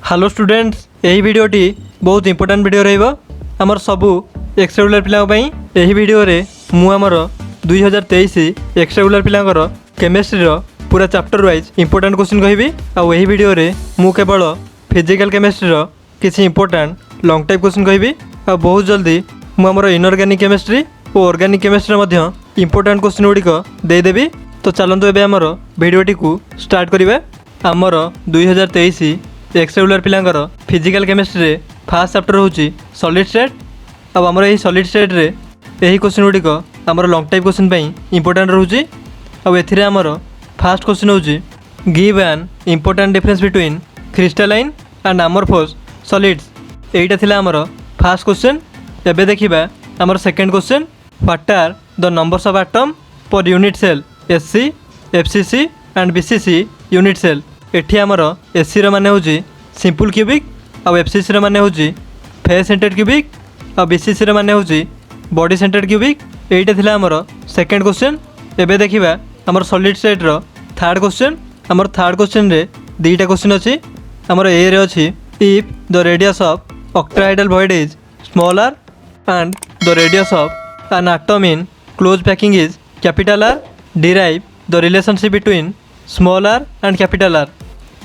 Hello students, यही वीडियोटी बहुत important video रहिबो हमर सबु एक्स रेगुलर पिलांक पई। एही वीडियो रे मु हमर 2023 एक्स रेगुलर पिलांकर केमिस्ट्री रो पूरा चैप्टर वाइज इंपोर्टेंट क्वेश्चन कहिबी। आ एही वीडियो रे मु केवल फिजिकल केमिस्ट्री रो किछि इंपोर्टेंट लॉन्ग टाइप क्वेश्चन कहिबी। आ बहुत जल्दी मु हमर इनऑर्गेनिक केमिस्ट्री और ऑर्गेनिक केमिस्ट्री मध्य इंपोर्टेंट क्वेश्चन गुड़िक दे देबी। तो चलंतु एबे हमर वीडियोटी को स्टार्ट करिबा। हमर 2023 एक्स रेगुलर पिलांकर फिजिकल केमिस्ट्री फास्ट चैप्टर होची सॉलिड स्टेट। अब हमर एही सॉलिड स्टेट रे एही क्वेश्चन गुड़िक हमर लॉन्ग टाइप क्वेश्चन पई इंपोर्टेंट रहउची। अब एथिरे हमर फास्ट क्वेश्चन होची give an important difference between crystalline and amorphous solids. एईटा थिला हमर फास्ट क्वेश्चन। एबे देखिबा हमर second question what are the numbers of atom per unit cell SC FCC and BCC unit cell. एठी हमर एससी रो माने होची सिंपल क्यूबिक और एफसीसी रो माने होची फेस सेंटर्ड क्यूबिक और बीसीसी रो माने होची बॉडी सेंटर्ड क्यूबिक। एईटा थिला हमर सेकंड क्वेश्चन। एबे देखिबा हमर सॉलिड स्टेट रो थर्ड क्वेश्चन। हमर थर्ड क्वेश्चन रे दुईटा क्वेश्चन अछि। हमर ए रे अछि if the radius of octahedral void is smaller and the radius of an atom in close packing is capital R derive the relationship between small r and capital R.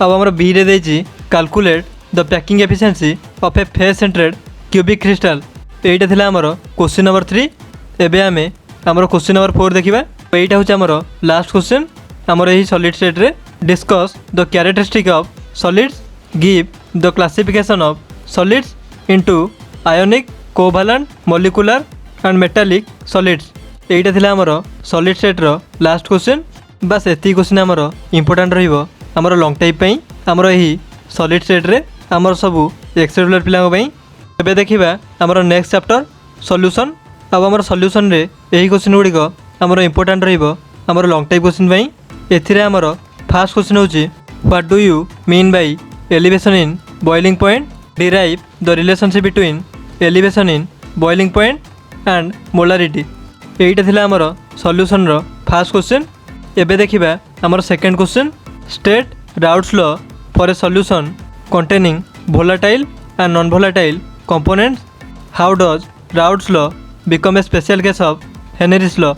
अब हमारे B रे देछि calculate the packing efficiency of a face centred cubic crystal. एटा थिला हमर question number 3। एबे आमे हमर क्वेश्चन नंबर 4 देखिबा। एटा होछि हमर लास्ट क्वेश्चन। हमर एही सॉलिड स्टेट रे discuss the characteristic of solids, give the classification of solids into ionic, covalent, molecular and metallic solids. एटा थिला हमर सॉलिड स्टेट रो लास्ट क्वेश्चन। बस एती क्वेश्चन हमर इंपोर्टेंट रहिबो हमर लॉन्ग टाइप पई। हमर एही सॉलिड स्टेट रे हमर सबु एक्स रेगुलर पिलांग पई। एबे देखिबा हमर नेक्स्ट चैप्टर सॉल्यूशन। अब हमर सॉल्यूशन रे एही क्वेश्चन गुड़िक हमर इंपोर्टेंट रहिबो हमर लॉन्ग टाइप क्वेश्चन पई। एथिरे हमर फर्स्ट क्वेश्चन होची what do you mean by elevation in boiling point, derive the relationship between elevation in boiling point and molarity. एईटा थिला हमर सॉल्यूशन रो फर्स्ट क्वेश्चन। एबे देखिबा हमर second question state Raoult's law for a solution containing volatile and non volatile components, how does Raoult's law become a special case of Henry's law.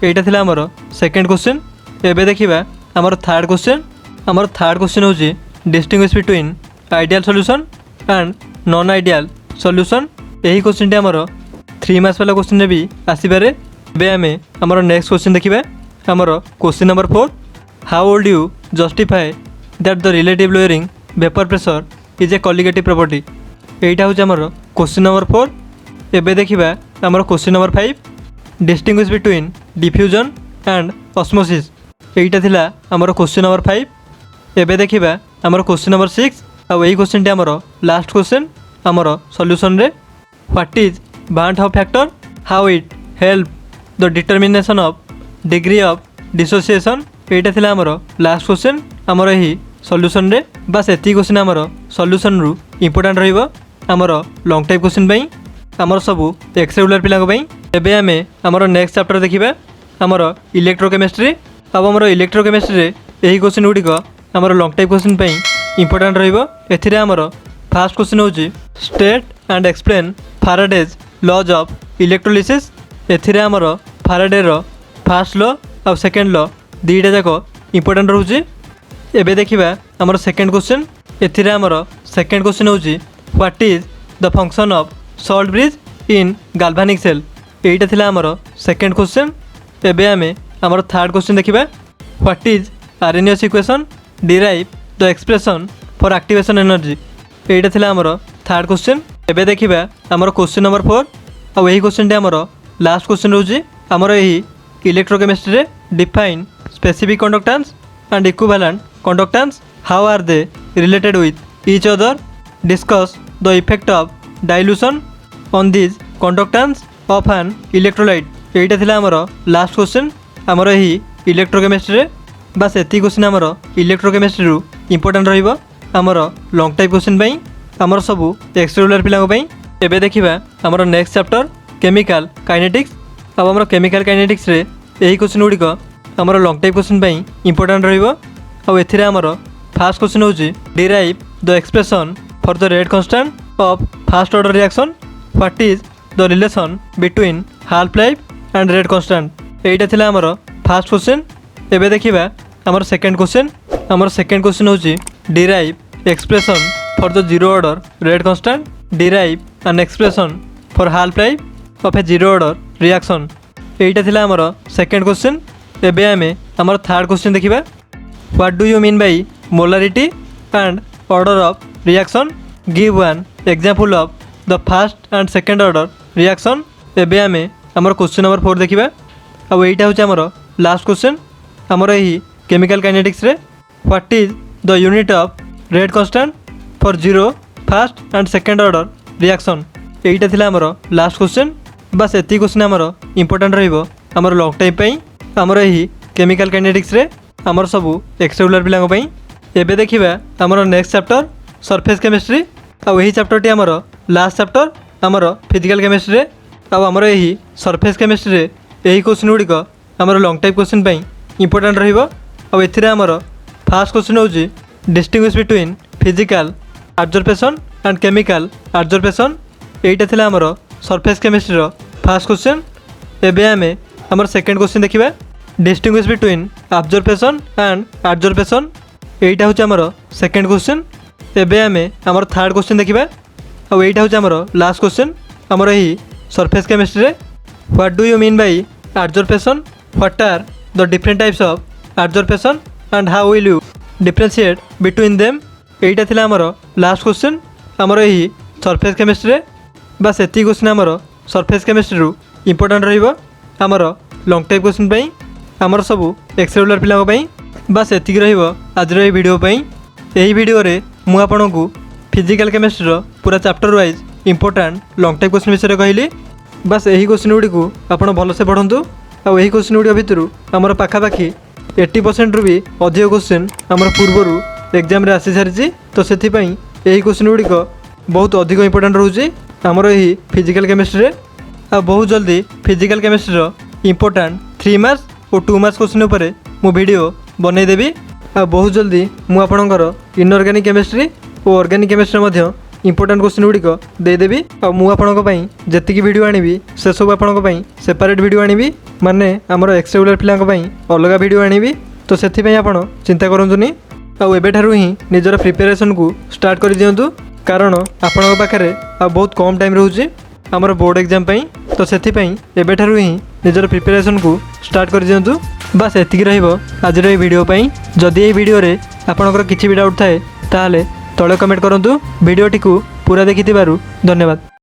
एटा थिला हमर सेकंड क्वेश्चन। एबे देखिबा हमर थर्ड क्वेश्चन। हमर थर्ड क्वेश्चन होची distinguish between ideal solution and non ideal solution. एही question टी हमर 3 मास वाला क्वेश्चन रे भी आसीबारे। एबे हमें हमर नेक्स्ट क्वेश्चन देखिबा। हमर question number 4 how would you justify that the relative lowering vapour pressure is a colligative property. एटा होची हमर क्वेश्चन नंबर 4। एबे देखिबा हमर question number 5 distinguish between diffusion and osmosis. एटा थिला हमर क्वेश्चन नंबर 5। एबे देखिबा हमर क्वेश्चन नंबर 6। आ एही क्वेश्चन टी हमर लास्ट क्वेश्चन हमर सॉल्यूशन रे व्हाट इज बार्नहाउ Hoff factor, how it help the determination of degree of dissociation. एटा थिला हमर लास्ट क्वेश्चन हमर एही सॉल्यूशन रे। बस एती क्वेश्चन हमर सॉल्यूशन रु इंपोर्टेंट रहिबो हमर लॉन्ग टाइप क्वेश्चन पई हमर सबु एक्स रेगुलर पिलांग पई। एबे हमें हमर नेक्स्ट चैप्टर देखिबा हमर इलेक्ट्रोकेमिस्ट्री। अब हमर इलेक्ट्रोकेमिस्ट्री रे एही क्वेश्चन गुड़िक हमर लॉन्ग टाइप क्वेश्चन पई इंपोर्टेंट रहिबो। एथिरे हमर फर्स्ट क्वेश्चन होची state and explain Faraday's laws of electrolysis. एथिरे हमर फैराडे रो फर्स्ट लॉ और सेकंड लॉ दुईटा जाक इंपोर्टेंट रहउची। एबे देखिबा हमर सेकंड क्वेश्चन। एथिरे हमर सेकंड क्वेश्चन होची what is the function of salt bridge in galvanic cell. एटा थिला हमर सेकंड क्वेश्चन। एबे हमें हमर थर्ड क्वेश्चन देखिबा what is Arrhenius equation, derive the expression for activation energy. एटा थिला हमर थर्ड क्वेश्चन। एबे देखिबा हमर क्वेश्चन नंबर 4 और एही क्वेश्चन टी हमर लास्ट क्वेश्चन रहउची हमर एही इलेक्ट्रोकेमिस्ट्री रे define specific conductance and equivalent conductance, how are they related with each other, discuss the effect of dilution on this conductance of an electrolyte. एटा थिला हमर लास्ट क्वेश्चन हमर एही इलेक्ट्रोकेमिस्ट्री रे। बस एती क्वेश्चन हमर इलेक्ट्रोकेमिस्ट्री रु इंपोर्टेंट रहिबो हमर लॉन्ग टाइप क्वेश्चन पई हमर सबु एक्स रेगुलर पिलांग पई। एबे देखिबा हमर नेक्स्ट चैप्टर केमिकल काइनेटिक्स। अब हमर केमिकल काइनेटिक्स रे एही क्वेश्चन गुड़िक हमर लॉन्ग टाइप क्वेश्चन पई इंपोर्टेंट रहिबो। और एथिरे हमर फर्स्ट क्वेश्चन होची derive the expression for the rate constant of first order reaction. What is the relation between half life and rate constant? এইটা ଥିଲା ଆମର ফার্স্ট क्वेश्चन। ଏବେ ଦେଖିବା ଆମର ସେକେଣ୍ଡ क्वेश्चन। ଆମର ସେକେଣ୍ଡ क्वेश्चन ହେଉଛି derive expression for the zero order rate constant, derive an expression for half life of a zero order reaction। এইটা ଥିଲା ଆମର ସେକେଣ୍ଡ क्वेश्चन। ଏବେ ଆମେ ଆମର ଥାର୍ଡ଼ क्वेश्चन ଦେଖିବା। What do you mean by molarity and order of reaction? Give one example of the first and second order reaction। ଏବେ ଆମେ ଆମର क्वेश्चन नंबर 4 ଦେଖିବା। ଆଉ এইটা ହେଉଛି ଆମର ଲାଷ୍ଟ क्वेश्चन ଆମର ଏହି chemical କାଇନେଟିକ୍ସରେ। What is the unit of rate constant for zero first and second order reaction? এইটা ଥିଲା ଆମର ଲାଷ୍ଟ क्वेश्चन। ବାସ୍ ଏତିକି क्वेश्चन ଆମର ଇମ୍ପୋର୍ଟାଣ୍ଟ ରହିବ ଆମର ଲଙ୍ଗ୍ ଟାଇମ୍ ପାଇଁ ଆମର ଏହି କେମିକାଲ କାଇନେଟିକ୍ସରେ ଆମର ସବୁ ଏକ୍ସଟ୍ରାକୁଲାର ପିଲାଙ୍କ ପାଇଁ। ଏବେ ଦେଖିବା ଆମର ନେକ୍ସଟ ଚାପ୍ଟର ସରଫେସ୍ କେମିଷ୍ଟ୍ରି। ଆଉ ଏହି ଚାପ୍ଟରଟି ଆମର ଲାଷ୍ଟ ଚାପ୍ଟର ଆମର ଫିଜିକାଲ କେମିଷ୍ଟ୍ରିରେ। ଆଉ ଆମର ଏହି ସରଫେସ୍ କେମିଷ୍ଟ୍ରିରେ ଏହି କ୍ୱେଶ୍ଚନ୍ ଗୁଡ଼ିକ ଆମର ଲଙ୍ଗ୍ ଟାଇପ୍ କ୍ୱେଶ୍ଚନ୍ ପାଇଁ ଇମ୍ପୋର୍ଟାଣ୍ଟ ରହିବ। ଆଉ ଏଥିରେ ଆମର ଫାର୍ଷ୍ଟ କ୍ୱେଶ୍ଚନ୍ ହେଉଛି ଡିଷ୍ଟିଂଗୁଇଶ୍ ବିଟୱିନ୍ ଫିଜିକାଲ ଆବଜର୍ଭେସନ୍ ଆଣ୍ଡ କେମିକାଲ ଆବଜର୍ଭେସନ୍। এইটা ଥିଲା ଆମର ସରଫେସ୍ କେମିଷ୍ଟ୍ରିର ଫାର୍ଷ୍ଟ କ୍ୱେଶ୍ଚନ୍। ଏବେ ଆମେ ଆମର ସେକେଣ୍ଡ କ୍ୱେଶ୍ଚନ୍ ଦେଖିବା ଡିଷ୍ଟିଂଗୁଇଶ୍ ବିଟୱିନ୍ ଆବଜର୍ଭେସନ୍ ଆଣ୍ଡ ଆବଜର୍ଭେସନ୍। এইটা ହେଉଛି ଆମର ସେକେଣ୍ଡ କ୍ୱେଶ୍ଚନ୍। ଏବେ ଆମେ ଆମର ଥାର୍ଡ଼ କ୍ୱେଶ୍ଚନ୍ ଦେଖିବା। ଆଉ এইটা ହେଉଛି ଆମର ଲାଷ୍ଟ କ୍ୱେଶ୍ଚନ୍ ଆମର ଏହି ସରଫେସ୍ କେମିଷ୍ଟ୍ରିରେ। What do you mean by adsorption? What are the different types of adsorption and how will you differentiate between them? এইটা ଥିଲା ଆମର ଲାଷ୍ଟ କ୍ୱେଶ୍ଚନ୍ ଆମର ଏହି ସରଫେସ୍ କେମିଷ୍ଟ୍ରିରେ। ବାସ୍ ଏତିକି କ୍ୱେଶ୍ଚନ୍ ଆମର ସରଫେସ୍ କେମିଷ୍ଟ୍ରିରୁ ଇମ୍ପୋର୍ଟାଣ୍ଟ ରହିବ ଆମର ଲଙ୍ଗ୍ ଟାଇପ୍ କ୍ୱେଶ୍ଚନ୍ ପାଇଁ ଆମର ସବୁ ଏକ୍ସଟ୍ରାକୁଲାର ପିଲାଙ୍କ ପାଇଁ। ବାସ୍ ଏତିକି ରହିବ ଆଜିର ଏହି ଭିଡ଼ିଓ ପାଇଁ। ଏହି ଭିଡ଼ିଓରେ ମୁଁ ଆପଣଙ୍କୁ ଫିଜିକାଲ କେମିଷ୍ଟ୍ରିର ପୁରା chapter wise important long type question ବିଷୟରେ କହିଲି। ବାସ୍ ଏହି କ୍ୱେଶ୍ଚନ୍ ଗୁଡ଼ିକୁ ଆପଣ ଭଲସେ ପଢ଼ନ୍ତୁ। ଆଉ ଏହି କ୍ୱେଶ୍ଚନ୍ ଗୁଡ଼ିକ ଭିତରୁ ଆମର ପାଖାପାଖି 80%ରୁ ବି ଅଧିକ କ୍ୱେଶ୍ଚନ୍ ଆମର ପୂର୍ବରୁ ଏକ୍ଜାମ୍ରେ ଆସିସାରିଛି। ତ ସେଥିପାଇଁ ଏହି କ୍ୱେଶ୍ଚନ୍ ଗୁଡ଼ିକ ବହୁତ ଅଧିକ ଇମ୍ପୋର୍ଟାଣ୍ଟ ରହୁଛି ଆମର ଏହି ଫିଜିକାଲ କେମିଷ୍ଟ୍ରିରେ। ଆଉ ବହୁତ ଜଲ୍ଦି ଫିଜିକାଲ କେମିଷ୍ଟ୍ରିର ଇମ୍ପୋର୍ଟାଣ୍ଟ 3 ମାର୍କସ୍ ଓ 2 ମାର୍କସ୍ କ୍ୱେଶ୍ଚନ୍ ଉପରେ ମୁଁ ଭିଡ଼ିଓ ବନେଇଦେବି। ଆଉ ବହୁତ ଜଲ୍ଦି ମୁଁ ଆପଣଙ୍କର ଇନଅର୍ଗାନିକ୍ କେମିଷ୍ଟ୍ରି ଓ ଅର୍ଗାନିକ୍ କେମିଷ୍ଟ୍ରି ମଧ୍ୟ ଇମ୍ପୋର୍ଟାଣ୍ଟ କ୍ୱେଶ୍ଚନ୍ ଗୁଡ଼ିକ ଦେଇଦେବି। ଆଉ ମୁଁ ଆପଣଙ୍କ ପାଇଁ ଯେତିକି ଭିଡ଼ିଓ ଆଣିବି ସେସବୁ ଆପଣଙ୍କ ପାଇଁ ସେପାରେଟ୍ ଭିଡ଼ିଓ ଆଣିବି, ମାନେ ଆମର ଏକ୍ସଟ୍ରାକୁଲାର ପିଲାଙ୍କ ପାଇଁ ଅଲଗା ଭିଡ଼ିଓ ଆଣିବି। ତ ସେଥିପାଇଁ ଆପଣ ଚିନ୍ତା କରନ୍ତୁନି। ଆଉ ଏବେଠାରୁ ହିଁ ନିଜର ପ୍ରିପାରେସନ୍କୁ ଷ୍ଟାର୍ଟ କରିଦିଅନ୍ତୁ, କାରଣ ଆପଣଙ୍କ ପାଖରେ ଆଉ ବହୁତ କମ୍ ଟାଇମ୍ ରହୁଛି ଆମର ବୋର୍ଡ଼ ଏକ୍ଜାମ୍ ପାଇଁ। ତ ସେଥିପାଇଁ ଏବେଠାରୁ ହିଁ ନିଜର ପ୍ରିପାରେସନ୍କୁ ଷ୍ଟାର୍ଟ କରିଦିଅନ୍ତୁ। ବାସ୍ ଏତିକି ରହିବ ଆଜିର ଏହି ଭିଡ଼ିଓ ପାଇଁ। ଯଦି ଏହି ଭିଡ଼ିଓରେ ଆପଣଙ୍କର କିଛି ବି ଡାଉଟ୍ ଥାଏ ତାହେଲେ ତଳେ କମେଣ୍ଟ କରନ୍ତୁ। ଭିଡ଼ିଓଟିକୁ ପୁରା ଦେଖିଥିବାରୁ ଧନ୍ୟବାଦ।